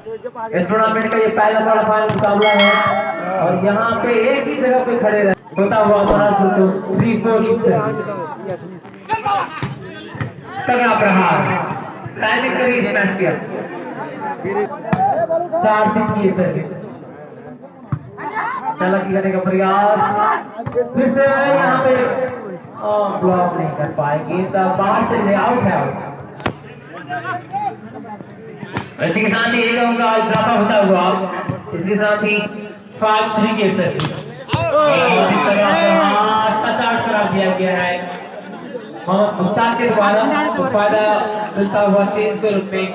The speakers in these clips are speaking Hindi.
इस टूर्नामेंट का ये पहला क्वालिफाइनल मुकाबला है और यहाँ पे एक ही जगह पे खड़े रहे होता हुआ हमारा 3-4 तगड़ा प्रहार टाइमिंग करी स्मैश किया 4-3 की सर्विस चालाकी करने का प्रयास फिर से यहाँ पे ब्लॉक नहीं कर पाएंगे तब बाहर से ले आउट है इसी के साथ ही एक अंक का इजाफा होता हुआ इसके साथ ही 5-3 के सर्विस टच आउट करा दिया गया है मोहम्मद मुस्ताक के द्वारा फायदा मिलता हुआ चेंज के रूप में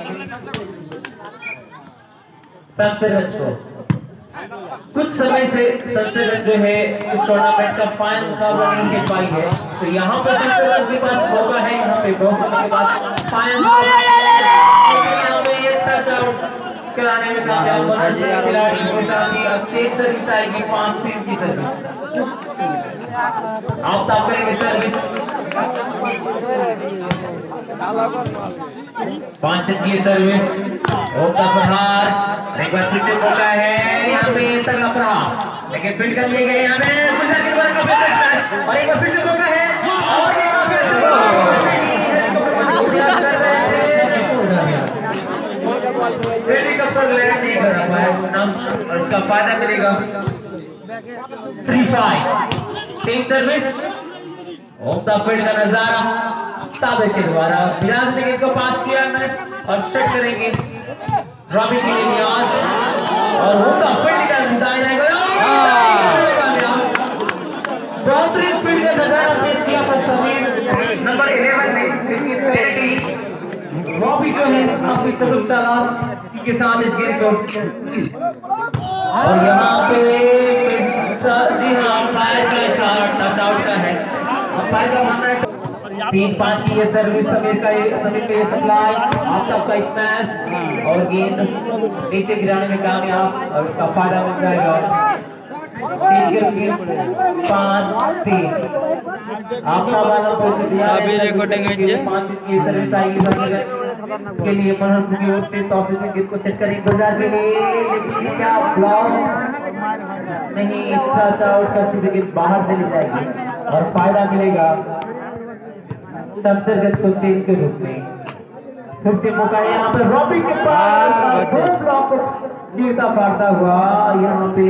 सनसेट को कुछ समय से सनसेट जो है इस टूर्नामेंट का फाइनल मुकाबला नहीं खेल पाई है तो यहाँ पर सनसेट के पास मौका है यहाँ पे बहुत समय के बाद फाइनल टच आउट कराने में कामयाब खिलाड़ी के साथ ही अब चेक सर्विस आएगी 5-3 की सर्विस आप तब करेंगे सर्विस 5-3 की सर्विस ओका प्रहार एक बार फिर से मौका है यहाँ पे तगड़ा प्रहार लेकिन फिट कर लिए गए यहाँ पे और एक बार फिर से मौका है और एक बार फिर कपर लैंड नहीं कर रहा है और उसका फायदा मिलेगा 3-5 टीम सर्विस ओमता फील्ड का नजारा ताबे के द्वारा विराज ने गेंद को पास किया और सेट करेंगे रॉबी के लिए नियाज और ओमता फील्ड का डिजाइन है बेहतरीन फील्ड का नजारा पेश किया था समीर नंबर 11 ने इसकी पेटी रॉबी जो है काफी चतुर चाला के साथ इस गेंद को और यहाँ पे जी हाँ अंपायर का इशारा टच आउट का है अंपायर का मानना है 3-5 की ये सर्विस समीर का ये सप्लाई आफ्ताब का स्मैश और गेंद नीचे गिराने में कामयाब और उसका फायदा मिल जाएगा 5-3 आफ्ताब वाला पैसे दिया अभी रिकॉर्डिंग है 5 की सर्विस आएगी के लिए मनोज की ओर से टॉस में गेंद को सेट करेंगे गुजरात के लिए लेकिन क्या ब्लॉक नहीं टच आउट करती हुई गेंद बाहर चली जाएगी और फायदा मिलेगा सबसे को चेंज के रूप में फिर से मौका है यहाँ पे रॉबी के पास दो ब्लॉक जीता फाड़ता हुआ यहाँ पे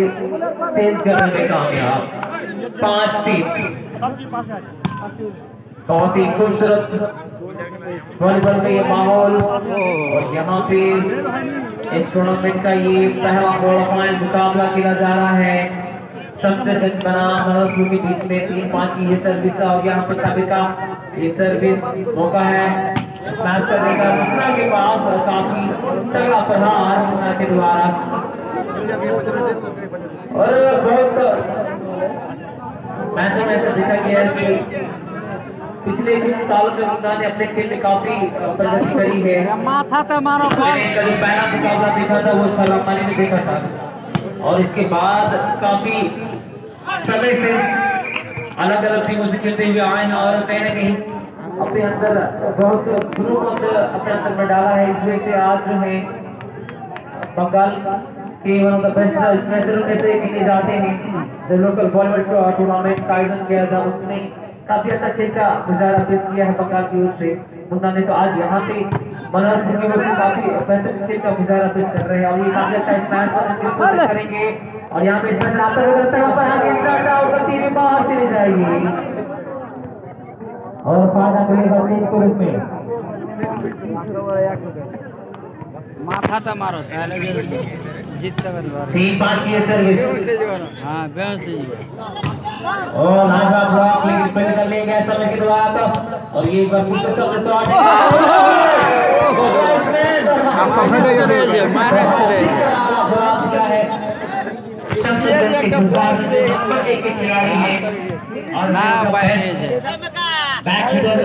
चेंज करने में कामयाब 5-3 बहुत ही खूबसूरत वॉलीबॉल में ये माहौल और यहाँ पे इस टूर्नामेंट का ये पहला क्वालिफाइनल मुकाबला खेला जा रहा है सबसे बना मनोज के बीच में 3-5 की ये सर्विस और यहाँ पे साबिका ये सर्विस मौका है स्मैश करने का मुन्ना के पास काफी तगड़ा प्रहार मुन्ना के द्वारा और बहुत मैचों में ऐसा देखा गया है कि पिछले कुछ सालों में मुन्ना ने अपने खेल में काफी प्रगति करी है माथा तो मारो जो पहला मुकाबला देखा था वो सलामानी में देखा था और इसके बाद काफी समय से अलग अलग टीमों से खेलते हुए आए हैं और कहीं ना कहीं अपने अंदर बहुत गुणों को अपने अंदर में डाला है इस वजह से आज जो है बंगाल के वन ऑफ द बेस्ट स्मैशरों में से गिने जाते हैं जो लोकल बॉलीवुड टूर्नामेंट का आयोजन किया था उसने काफी अच्छा खेल का मुजाहरा पेश किया है बंगाल की ओर से मुन्ना ने तो आज यहाँ पे मनोज की ओर से काफी बेहतरीन खेल का मुजाहरा पेश कर रहे हैं और ये काफी अच्छा स्मैश करेंगे और यहाँ पे स्मैश आता हुआ करती हुई बाहर चली जाएगी और फायदा मिलेगा टीम को रूप में माथा तो मारो जीतते 3-5 की सर्विस हाँ बेहोश और नागा ब्लॉक लेकिन पहले कर लिए गए समय के द्वारा तो और ये बार फिर से सबसे शॉट आपको फटेगा मारे चले है सबसे नंबर 1 के खिलाड़ी है और ना बैठ बैक हिटर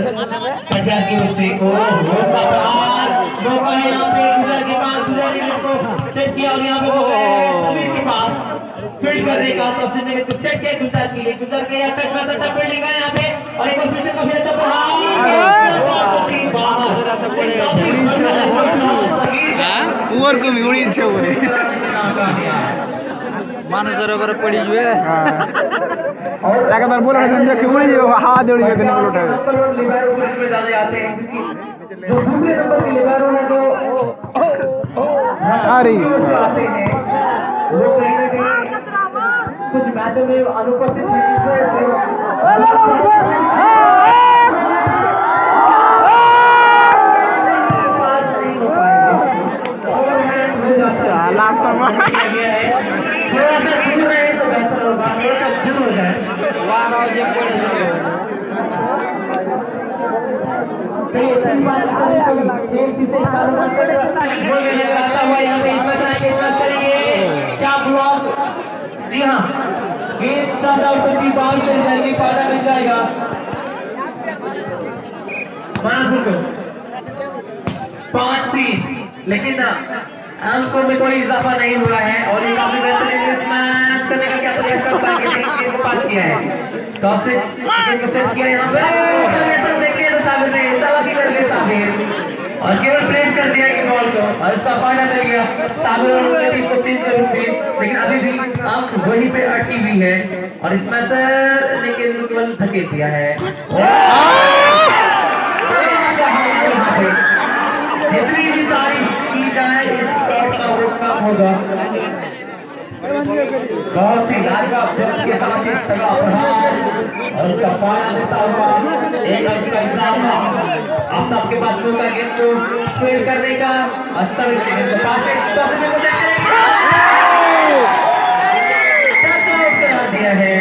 पंजाब की ओर से मौका है यहाँ पे गुजर के पास गुजर को सेट किया और यहाँ पे मौका है समीर के पास फील्ड करने का तो उसने कुछ सेट किया गुजर के लिए गुजर के अच्छा फील्डिंग है यहाँ पे और एक बार फिर से काफी अच्छा प्रहार কাছে পড়ে গেছে হ্যাঁ পুয়ার কমি উড়িয়েছে বলে মানুষের উপরে পড়ে যাবে একবার বলে দেখে উড়ে যাবে হাওয়া দৌড়ে যাবে না বলে लिबेरो में ज्यादा आते हैं क्योंकि जो दूसरे नंबर के लिबेरो है जो अरे आते हैं वो कहीं ना कहीं कुछ मैचों में अनुपस्थित है क्या ब्लॉक जी हाँ गेंद ज्यादा ऊपर बाहर चली जाएगी पाला मिल जाएगा को 5-3 लेकिन अंकों में कोई इजाफा नहीं हुआ है और ये काफी बेहतरीन स्मैश करने का क्या प्रयास कर पाएंगे गेंद को पास किया है टॉस से गेंद को सेट किया यहाँ पे देखिए तो साबिर ने चालाकी कर दी साबिर और केवल प्लेस कर दिया कि बॉल को और इसका फायदा मिल गया साबिर और उन्होंने टीम को चेंज जरूर थी लेकिन अभी भी अंक वहीं पे अटकी हुई है और इसमें से लेकिन केवल धकेल दिया है जितनी भी तारीफ की जाए इस शॉट का वो कम होगा बहुत ही लाजवाब जब के साथ एक तगड़ा प्रहार और उसका फायदा लेता हुआ एक अंक का इजाफा आप सबके पास मौका गेंद को फेल करने का अच्छा दिया है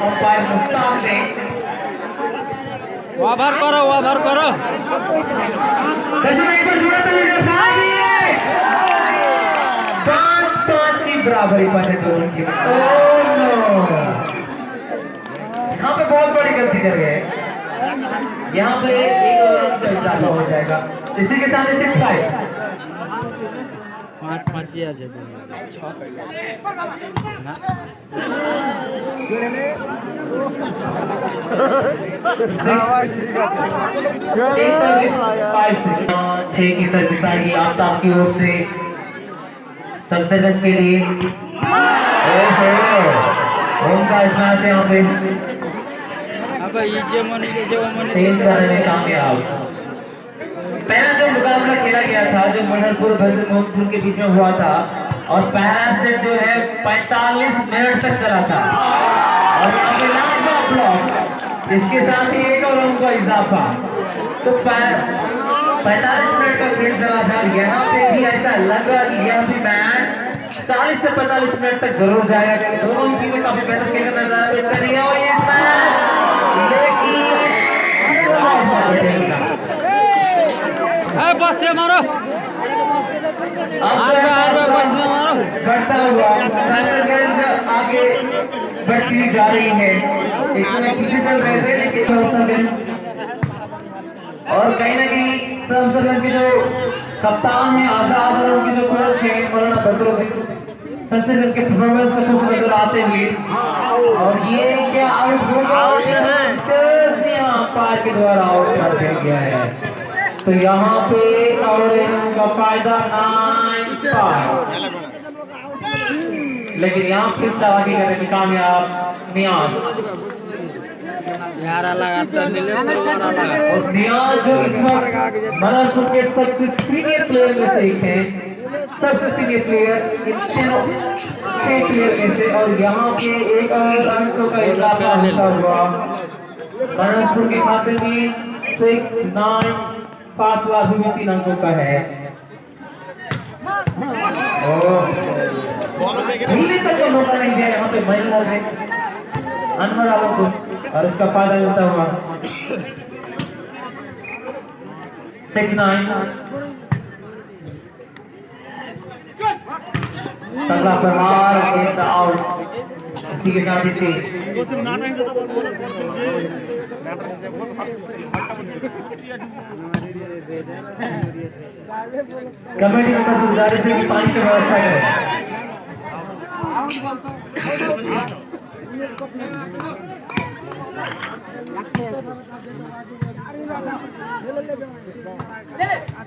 अंपायर मुस्ताक ने ওভার করো पाँच की बराबरी पर है दोनों की यहाँ पे बहुत बड़ी गलती कर गए यहाँ पे एक रन का इजाफा हो जाएगा इसी के साथ 6-5 5 ही आ जाए ना 6 की सर्विस आएगी आफ्ताब की ओर से सबसे रन के लिए उनका स्मैश यहाँ पे अब ये जो मनी तेज करने में कामयाब पहला जो मुकाबला खेला गया था जो मनहरपुर वर्सेस मोहनपुर के बीच में हुआ था और पहला सेट जो है 45 मिनट तक चला था और यहाँ पे लाजवाब ब्लॉक इसके साथ ही एक और रन का इजाफा तो 45 मिनट तक खेल चला था यहाँ पे भी ऐसा लगा कि यह भी मैच 40 से 45 मिनट तक जरूर जाएगा क्योंकि दोनों टीमें काफी बेहतर खेलकर नजर कर रही है और ये मैच बस से मारो बस में मारो बढ़ता हुआ आगे बढ़ती जा रही है और कहीं ना कहीं संसद के जो कप्तान है आजाद और उनके जो कोच है मौलाना बदरुद्दीन संसद के परफॉर्मेंस को खुश नजर आते हुए और ये क्या आउट होगा पार के द्वारा आउट कर दिया गया है तो यहाँ पे और का फायदा 9-5 लेकिन यहाँ फिर चालाकी करने में कामयाब नियाज यार लगातार नीले और नियाज जो इस वक्त मनहरपुर के सबसे सीनियर प्लेयर में से एक है सबसे सीनियर प्लेयर इन 6 प्लेयर में से और यहाँ पे एक और अंकों का इजाफा होता हुआ मनहरपुर के खाते में 6-9 फासला भी 3 अंकों का है हिलने तक का मौका नहीं दिया यहाँ पे महिला ने अनवर आलम को और उसका फायदा लेता हुआ 6-9 तगड़ा प्रहार गेंद आउट इसी के साथ ही कमेटी में गुजारिश है कि पानी की व्यवस्था करें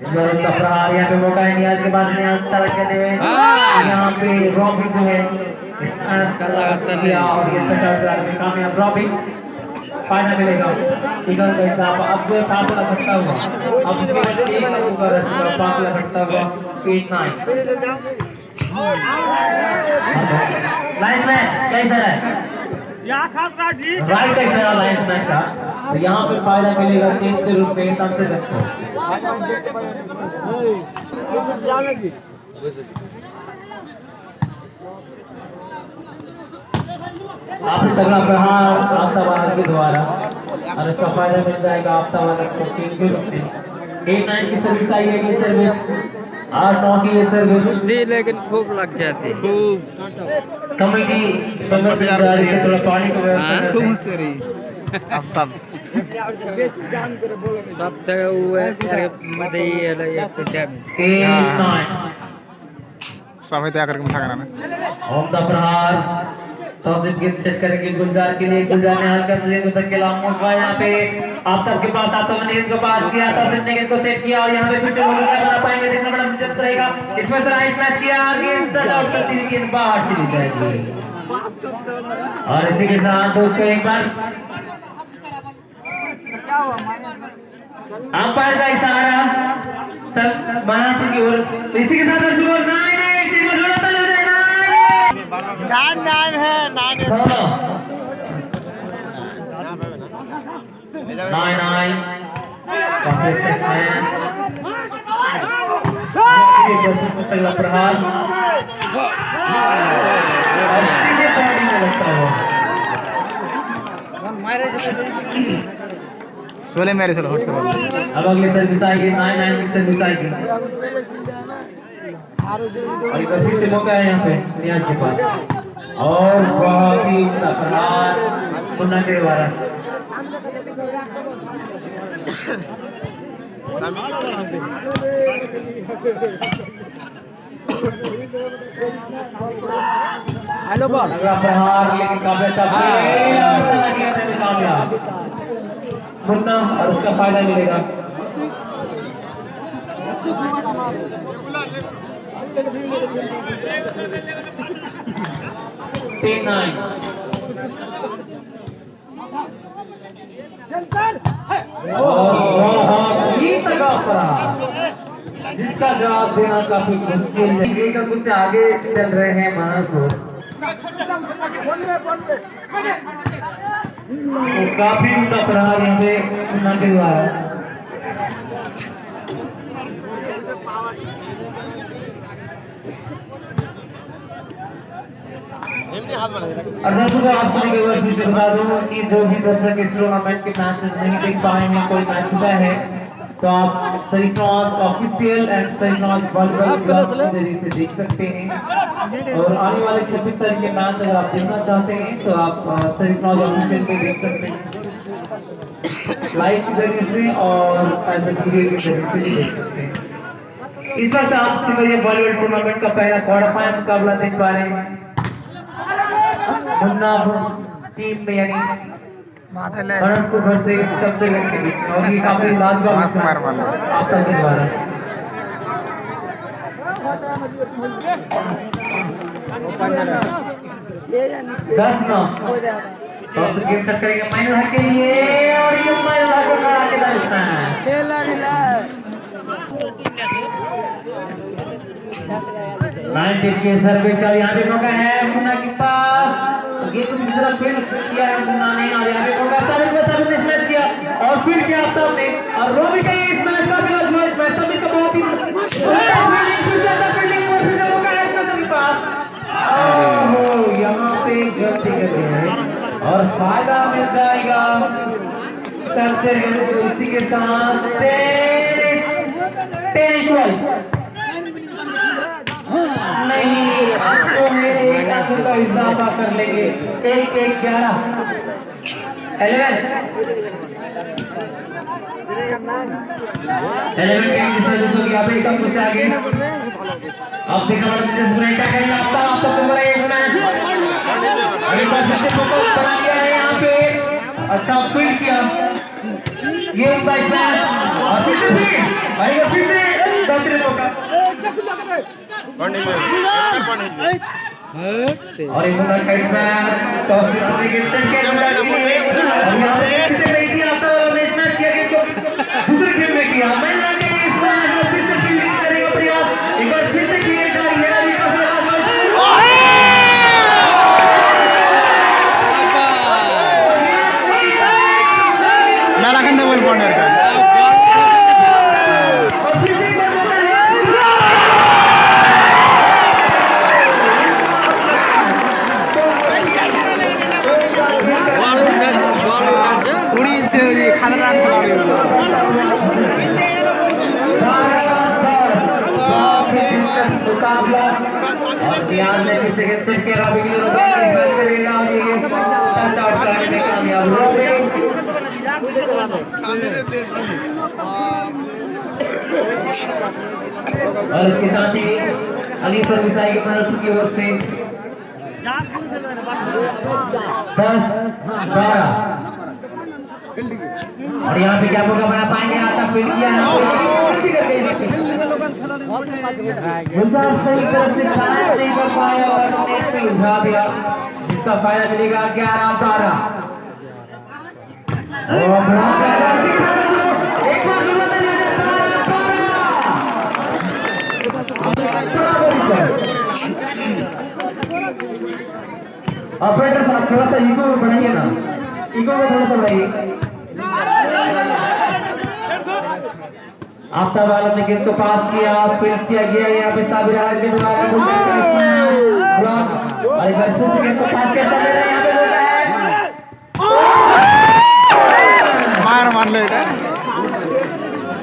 उसका प्रहार यहाँ पे मौका है नियाज के बाद नियाज तरक करने में यहाँ पे रॉबिन जो है और ये कामयाब रॉबिन फाइनल मिलेगा इगल का हिसाब अब जो फासला घटता हुआ अब एक का फासला घटता हुआ 8-9 लाइन में कैसा है राइट है मेरा लाइन मैच का तो यहाँ पे फायदा मिलेगा चेंज के रूप में सबसे अच्छा आपसे तगड़ा प्रहार आफ्ताबाद के द्वारा और इसका फायदा मिल जाएगा आफ्ताबाद को चेंज के रूप में 8-9 की सर्विस आई है ये सर्विस 8-9 की ये सर्विस लेकिन खूब लग जाती खूब कमेटी समझदारी से थोड़ा पानी को व्यवस्था अब तब सब तक हुए मदे ये समय तैयार करके उठा करना होम दा प्रहार तौसीफ गिफ्ट सेट करेंगे गुलजार के लिए गुलजार ने हल्का से मुतकिल आमोद यहाँ पे आफ्ताब के पास आता मैंने इनको पास किया तौसीफ ने इनको सेट किया और यहाँ पे फिर वो बना पाएंगे देखना बड़ा दिलचस्प रहेगा इसमें से नाइस मैच किया गेंद आउट करती हुई गेंद बाहर चली जाएगी और इसी के साथ दोस्तों एक बार अंपायर का इशारा सब बनारपुर की ओर इसी के साथ शुरू 9 है 9 प्रहार सोले मेरे से अब अगले सर्विस आएगी 9-9 की सर्विस आएगी और इधर फिर से मौका है यहाँ पे नियाज के पास और बहुत ही प्रहार मुन्ना के द्वारा हेलो बॉल अगला प्रहार लेकिन कामयाब मुन्ना और उसका फायदा मिलेगा जिसका जवाब देना काफी मुश्किल है का कुछ आगे चल रहे हैं महापुर तो काफी उनका प्रहार यहाँ पे सुनना के द्वारा और दर्शकों आप सभी को फिर से बता दूं कि जो भी दर्शक इस टूर्नामेंट के मैचेस नहीं देख पाएंगे कोई मैच हुआ है तो आप सरीफनवाज ऑफिशियल एंड सरीफनवाज वॉलीबॉल क्लब के जरिए से देख सकते हैं और आने वाले 26 तारीख के मैच अगर आप देखना चाहते हैं तो आप सरीफनवाज ऑफिशियल पे देख सकते हैं लाइव के जरिए से और एज ए वीडियो के जरिए से देख सकते हैं। इस वक्त आप सिमरिया वॉलीबॉल टूर्नामेंट का पहला क्वार्टर फाइनल मुकाबला देख पा रहे हैं मुन्ना टीम में यानी भरतपुर से सबसे के बीच और ये काफी लाजवाब आप सबके द्वारा 10-9 करेंगे माइनर के लिए और ये माइनर को खड़ा के डालता है के सर्वे का यहाँ पे मौका है मुन्ना के पास ये तो दूसरा फेल किया है मुन्ना ने और यहाँ पे मौका सर्विस मैच किया और फिर क्या आफ्ताब ने और रोबी का इस मैच का भी लाजवाब इस मैच सभी का बहुत ही यहाँ पे गलती कर रहे हैं और फायदा मिल जाएगा सबसे इसी के साथ नहीं तो मेरे एक आंसू का इजाफा कर लेंगे 1-11 11 आप एक कुछ आगे आप देखा आपका एक मैच अभी बना लिया है यहाँ पे अच्छा फील्ड किया ये बैट्समैन और फिर से आएगा फिर से दूसरे मौका और एक बार बैट्समैन टॉस करने के तरीके और यहां पे फिर से नहीं किया तो मैच किया कि दूसरे गेम में किया मैं लगे इस बार फिर से फील्डिंग करेगा प्रयास एक बार फिर से किएगा ये अभी का मैं लगन दे बोल पॉइंट का थोड़ी इंच खादरा मुकाबला और ध्यान में सेकंड सेट के रवि करेगा और ये टच आउट करने में कामयाब हो गए और इसके साथ ही अली सरविसाई की तरफ की ओर से 10-12 और यहाँ पे क्या मौका बना पाएंगे आता फील्ड किया मुंताज सही तरह से कैच नहीं कर पाया और नेट पे उठा दिया जिसका फायदा मिलेगा 11-12 और बड़ा एक बार जरूरत है ऑपरेटर साहब थोड़ा सा इको बढ़ाइए ना इको को थोड़ा सा बढ़ाइए आफ्ताब आलम ने गेंद को पास किया फील्ड किया गया यहाँ पे साबिर आलम के द्वारा ब्लॉक और एक बार फिर से गेंद को पास किया साबिर यहाँ पे बोल रहा है मार ले बेटा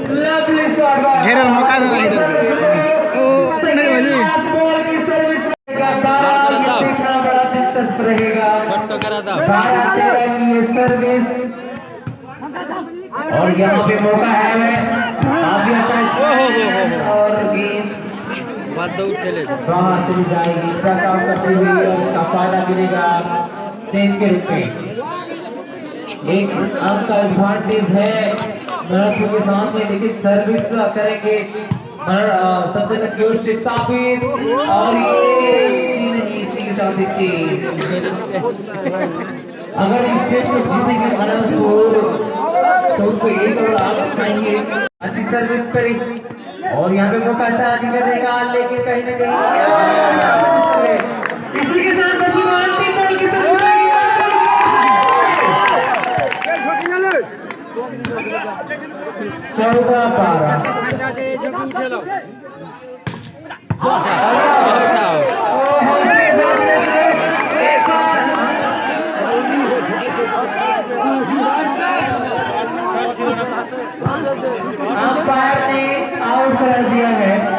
लवली शॉट घेरल मौका दे इधर ओ नहीं भाई बॉल की सर्विस का बड़ा दिलचस्प रहेगा तो करा था की ये सर्विस और यहाँ पे मौका है काफी अच्छा और गेंद बात दो चले बाहर चली जाएगी टच आउट करते हुए और इसका फायदा मिलेगा चेंज के रूप में एक अंक का एडवांटेज है महत्व के साथ में लेकिन सर्विस करेंगे सबसे क्यूट से स्थापित और ये नहीं इसी के साथ अगर इस सेट को जीतेंगे भारत को तो उनको 1 करोड़ आना चाहिए अच्छी सर्विस करी और यहाँ पे मौका अच्छा देगा लेकिन कहीं ना कहीं इसी के साथ बची अंतिम बॉल की सर्विस 14-12 अंपायर ने आउट कर दिया है